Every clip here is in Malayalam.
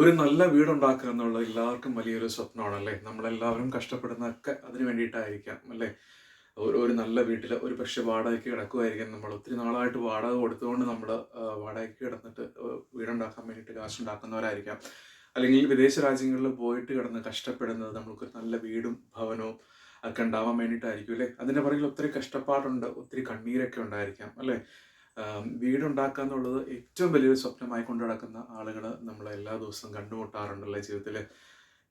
ഒരു നല്ല വീടുണ്ടാക്കുക എന്നുള്ളത് എല്ലാവർക്കും വലിയൊരു സ്വപ്നമാണല്ലേ? നമ്മളെല്ലാവരും കഷ്ടപ്പെടുന്നതൊക്കെ അതിന് വേണ്ടിയിട്ടായിരിക്കാം അല്ലേ? ഒരു നല്ല വീട്ടിൽ ഒരു പക്ഷേ വാടകയ്ക്ക് കിടക്കുമായിരിക്കാം നമ്മൾ. ഒത്തിരി നാളായിട്ട് വാടക കൊടുത്തുകൊണ്ട് നമ്മൾ വാടകയ്ക്ക് കിടന്നിട്ട് വീടുണ്ടാക്കാൻ വേണ്ടിയിട്ട് കാശുണ്ടാക്കുന്നവരായിരിക്കാം. അല്ലെങ്കിൽ വിദേശ രാജ്യങ്ങളിൽ പോയിട്ട് കിടന്ന് കഷ്ടപ്പെടുന്നത് നമ്മൾക്കൊരു നല്ല വീടും ഭവനവും ഒക്കെ ഉണ്ടാവാൻ വേണ്ടിയിട്ടായിരിക്കും അല്ലേ? അതിൻ്റെ പുറകിൽ ഒത്തിരി കഷ്ടപ്പാടുണ്ട്, ഒത്തിരി കണ്ണീരൊക്കെ ഉണ്ടായിരിക്കാം അല്ലേ? വീടുണ്ടാക്കുക എന്നുള്ളത് ഏറ്റവും വലിയൊരു സ്വപ്നമായി കൊണ്ട് നടക്കുന്ന ആളുകൾ നമ്മൾ എല്ലാ ദിവസവും കണ്ടുമുട്ടാറുണ്ടല്ലേ ജീവിതത്തിൽ.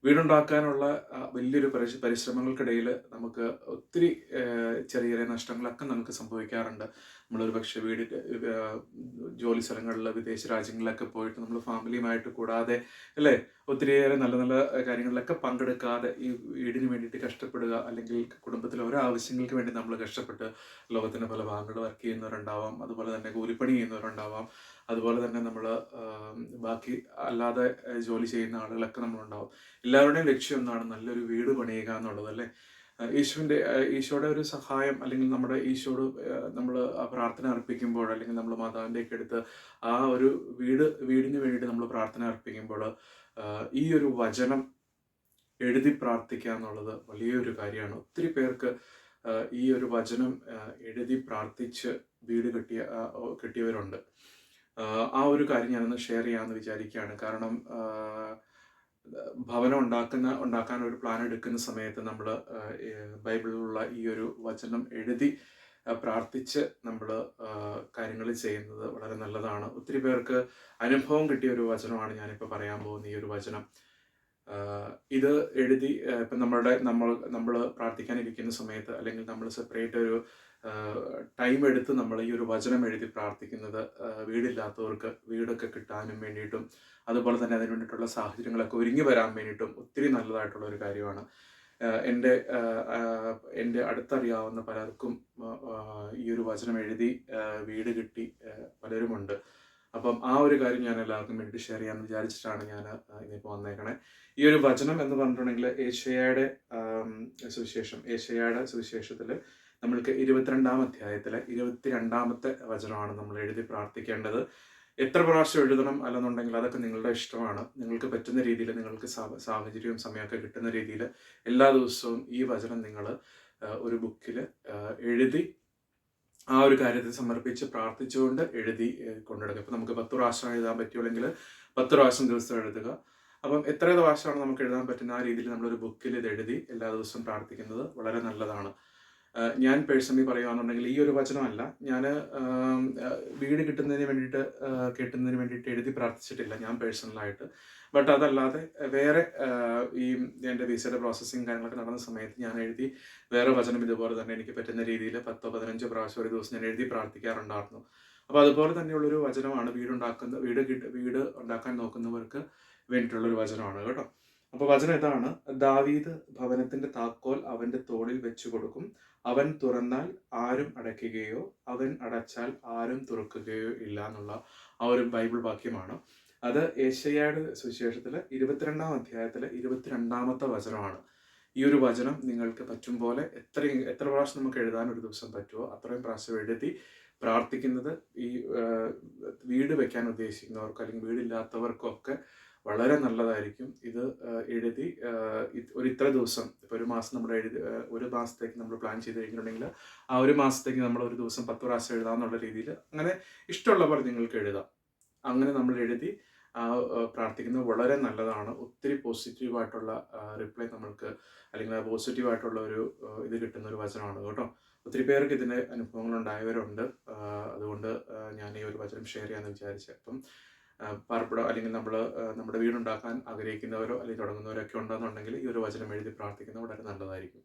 വീടുണ്ടാക്കാനുള്ള വലിയൊരു പരിശ്രമങ്ങൾക്കിടയിൽ നമുക്ക് ഒത്തിരി ചെറിയ ചെറിയ നഷ്ടങ്ങളൊക്കെ നമുക്ക് സംഭവിക്കാറുണ്ട്. നമ്മളൊരു പക്ഷേ ജോലി സ്ഥലങ്ങളിൽ വിദേശ രാജ്യങ്ങളിലൊക്കെ പോയിട്ട് നമ്മൾ ഫാമിലിയുമായിട്ട് കൂടാതെ അല്ലേ, ഒത്തിരിയേറെ നല്ല നല്ല കാര്യങ്ങളിലൊക്കെ പങ്കെടുക്കാതെ ഈ വീടിന് വേണ്ടിയിട്ട് കഷ്ടപ്പെടുക, അല്ലെങ്കിൽ കുടുംബത്തിലെ ഓരോ ആവശ്യങ്ങൾക്ക് വേണ്ടി നമ്മൾ കഷ്ടപ്പെട്ട് ലോകത്തിൻ്റെ പല ഭാഗങ്ങളിൽ വർക്ക് ചെയ്യുന്നവരുണ്ടാവാം, അതുപോലെ തന്നെ കൂലിപ്പണി ചെയ്യുന്നവരുണ്ടാവാം, അതുപോലെ തന്നെ നമ്മൾ ബാക്കി അല്ലാതെ ജോലി ചെയ്യുന്ന ആളുകളൊക്കെ നമ്മളുണ്ടാവും. എല്ലാവരുടെയും ലക്ഷ്യം എന്താണ്? നല്ലൊരു വീട് പണിയുക എന്നുള്ളത് അല്ലേ? ഈശോയുടെ ഒരു സഹായം, അല്ലെങ്കിൽ നമ്മുടെ ഈശോട് നമ്മൾ ആ പ്രാർത്ഥന അർപ്പിക്കുമ്പോൾ, അല്ലെങ്കിൽ നമ്മൾ മാതാവിൻ്റെയൊക്കെ അടുത്ത് ആ ഒരു വീടിന് വേണ്ടിയിട്ട് നമ്മൾ പ്രാർത്ഥന അർപ്പിക്കുമ്പോൾ ഈ ഒരു വചനം എഴുതി പ്രാർത്ഥിക്കുക എന്നുള്ളത് വലിയൊരു കാര്യമാണ്. ഒത്തിരി പേർക്ക് ഈ ഒരു വചനം എഴുതി പ്രാർത്ഥിച്ച് വീട് കെട്ടിയവരുണ്ട്. ആ ഒരു കാര്യം ഞാനൊന്ന് ഷെയർ ചെയ്യാമെന്ന് വിചാരിക്കുകയാണ്. കാരണം ഭവനം ഉണ്ടാക്കാൻ ഒരു പ്ലാൻ എടുക്കുന്ന സമയത്ത് നമ്മൾ ബൈബിളിലുള്ള ഈ ഒരു വചനം എഴുതി പ്രാർത്ഥിച്ച് നമ്മൾ കാര്യങ്ങൾ ചെയ്യുന്നത് വളരെ നല്ലതാണ്. ഒത്തിരി പേർക്ക് അനുഭവം കിട്ടിയ ഒരു വചനമാണ് ഞാനിപ്പോൾ പറയാൻ പോകുന്ന ഈ ഒരു വചനം. ഇത് എഴുതി ഇപ്പം നമ്മൾ പ്രാർത്ഥിക്കാനിരിക്കുന്ന സമയത്ത്, അല്ലെങ്കിൽ നമ്മൾ സെപ്പറേറ്റ് ഒരു ടൈം എടുത്ത് നമ്മൾ ഈ ഒരു വചനം എഴുതി പ്രാർത്ഥിക്കുന്നത് വീടില്ലാത്തവർക്ക് വീടൊക്കെ കിട്ടാനും വേണ്ടിയിട്ടും, അതുപോലെ തന്നെ അതിന് വേണ്ടിയിട്ടുള്ള സാഹചര്യങ്ങളൊക്കെ ഒരുങ്ങി വരാൻ വേണ്ടിയിട്ടും ഒത്തിരി നല്ലതായിട്ടുള്ള ഒരു കാര്യമാണ്. എൻ്റെ അടുത്തറിയാവുന്ന പലർക്കും ഈ ഒരു വചനം എഴുതി വീട് കിട്ടി പലരുമുണ്ട്. അപ്പം ആ ഒരു കാര്യം ഞാൻ എല്ലാവർക്കും വേണ്ടിയിട്ട് ഷെയർ ചെയ്യാമെന്ന് വിചാരിച്ചിട്ടാണ് ഞാൻ ഇന്നിപ്പോൾ വന്നേക്കണേ. ഈ ഒരു വചനം എന്ന് പറഞ്ഞിട്ടുണ്ടെങ്കിൽ ഏശയ്യായുടെ സുവിശേഷത്തിൽ നമ്മൾക്ക് 22-ാം അധ്യായത്തിലെ 22-ാമത്തെ വചനമാണ് നമ്മൾ എഴുതി പ്രാർത്ഥിക്കേണ്ടത്. എത്ര പ്രാവശ്യം എഴുതണം അല്ലെന്നുണ്ടെങ്കിൽ അതൊക്കെ നിങ്ങളുടെ ഇഷ്ടമാണ്. നിങ്ങൾക്ക് പറ്റുന്ന രീതിയിൽ, നിങ്ങൾക്ക് സാഹചര്യവും സമയമൊക്കെ കിട്ടുന്ന രീതിയിൽ എല്ലാ ദിവസവും ഈ വചനം നിങ്ങൾ ഒരു ബുക്കിൽ എഴുതി ആ ഒരു കാര്യത്തെ സമർപ്പിച്ച് പ്രാർത്ഥിച്ചുകൊണ്ട് എഴുതി കൊണ്ടുനടക്കുക. ഇപ്പം നമുക്ക് 10 പ്രാവശ്യം എഴുതാൻ പറ്റുമെങ്കിൽ 10 പ്രാവശ്യം ദിവസം എഴുതുക. അപ്പം എത്ര പ്രാവശ്യമാണ് നമുക്ക് എഴുതാൻ പറ്റുന്ന ആ രീതിയിൽ നമ്മളൊരു ബുക്കിൽ ഇത് എഴുതി എല്ലാ ദിവസവും പ്രാർത്ഥിക്കുന്നത് വളരെ നല്ലതാണ്. ഞാൻ പേഴ്സണലി പറയുകയാണെന്നുണ്ടെങ്കിൽ ഈ ഒരു വചനമല്ല, ഞാൻ വീട് കിട്ടുന്നതിന് വേണ്ടിയിട്ട് എഴുതി പ്രാർത്ഥിച്ചിട്ടില്ല ഞാൻ പേഴ്സണലായിട്ട്. ബട്ട് അതല്ലാതെ വേറെ ഈ എൻ്റെ വിസയുടെ പ്രോസസ്സിങ് കാര്യങ്ങളൊക്കെ നടന്ന സമയത്ത് ഞാൻ എഴുതി വേറെ വചനം ഇതുപോലെ തന്നെ എനിക്ക് പറ്റുന്ന രീതിയിൽ 10-15 പ്രാവശ്യം ഒരു ദിവസം ഞാൻ എഴുതി പ്രാർത്ഥിക്കാറുണ്ടായിരുന്നു. അപ്പോൾ അതുപോലെ തന്നെയുള്ളൊരു വചനമാണ് വീട് ഉണ്ടാക്കാൻ നോക്കുന്നവർക്ക് വേണ്ടിയിട്ടുള്ളൊരു വചനമാണ് കേട്ടോ. അപ്പോൾ വചനം ഇതാണ്: ദാവീദ് ഭവനത്തിന്റെ താക്കോൽ അവന്റെ തോളിൽ വെച്ചു കൊടുക്കും. അവൻ തുറന്നാൽ ആരും അടയ്ക്കുകയോ അവൻ അടച്ചാൽ ആരും തുറക്കുകയോ ഇല്ല എന്നുള്ള ആ ഒരു ബൈബിൾ വാക്യമാണ്. അത് യേശയ്യായുടെ സുവിശേഷത്തിലെ 22-ാം അധ്യായത്തിലെ 22-ാമത്തെ വചനമാണ്. ഈ ഒരു വചനം നിങ്ങൾക്ക് പറ്റും പോലെ എത്ര പ്രാവശ്യം നമുക്ക് എഴുതാൻ ഒരു ദിവസം പറ്റുമോ അത്രയും പ്രാവശ്യം എഴുതി പ്രാർത്ഥിക്കുന്നത് ഈ വീട് വെക്കാൻ ഉദ്ദേശിക്കുന്നവർക്ക്, അല്ലെങ്കിൽ വീടില്ലാത്തവർക്കൊക്കെ വളരെ നല്ലതായിരിക്കും. ഇത് എഴുതി ഒരു ഇത്ര ദിവസം, ഇപ്പോൾ ഒരു മാസം നമ്മൾ ഒരു മാസത്തേക്ക് നമ്മൾ പ്ലാൻ ചെയ്ത് കഴിഞ്ഞിട്ടുണ്ടെങ്കിൽ ആ ഒരു മാസത്തേക്ക് നമ്മൾ ഒരു ദിവസം 10 പ്രാവശ്യം എഴുതാമെന്നുള്ള രീതിയിൽ അങ്ങനെ ഇഷ്ടമുള്ള പോലെ നിങ്ങൾക്ക് എഴുതാം. അങ്ങനെ നമ്മൾ എഴുതി പ്രാർത്ഥിക്കുന്നത് വളരെ നല്ലതാണ്. ഒത്തിരി പോസിറ്റീവായിട്ടുള്ള റിപ്ലൈ നമ്മൾക്ക്, അല്ലെങ്കിൽ ആ പോസിറ്റീവായിട്ടുള്ള ഒരു ഇത് കിട്ടുന്ന ഒരു വചനമാണ് കേട്ടോ. ഒത്തിരി പേർക്ക് ഇതിൻ്റെ അനുഭവങ്ങൾ ഉണ്ടായവരുണ്ട്. അതുകൊണ്ട് ഞാൻ ഈ ഒരു വചനം ഷെയർ ചെയ്യാമെന്ന് വിചാരിച്ചത്. അപ്പം പാർപ്പിടം, അല്ലെങ്കിൽ നമ്മുടെ വീടുണ്ടാക്കാൻ ആഗ്രഹിക്കുന്നവരോ അല്ലെങ്കിൽ തുടങ്ങുന്നവരോ ഒക്കെ ഉണ്ടെന്നുണ്ടെങ്കിൽ ഈ ഒരു വചനം എഴുതി പ്രാർത്ഥിക്കുന്നത് വളരെ നല്ലതായിരിക്കും.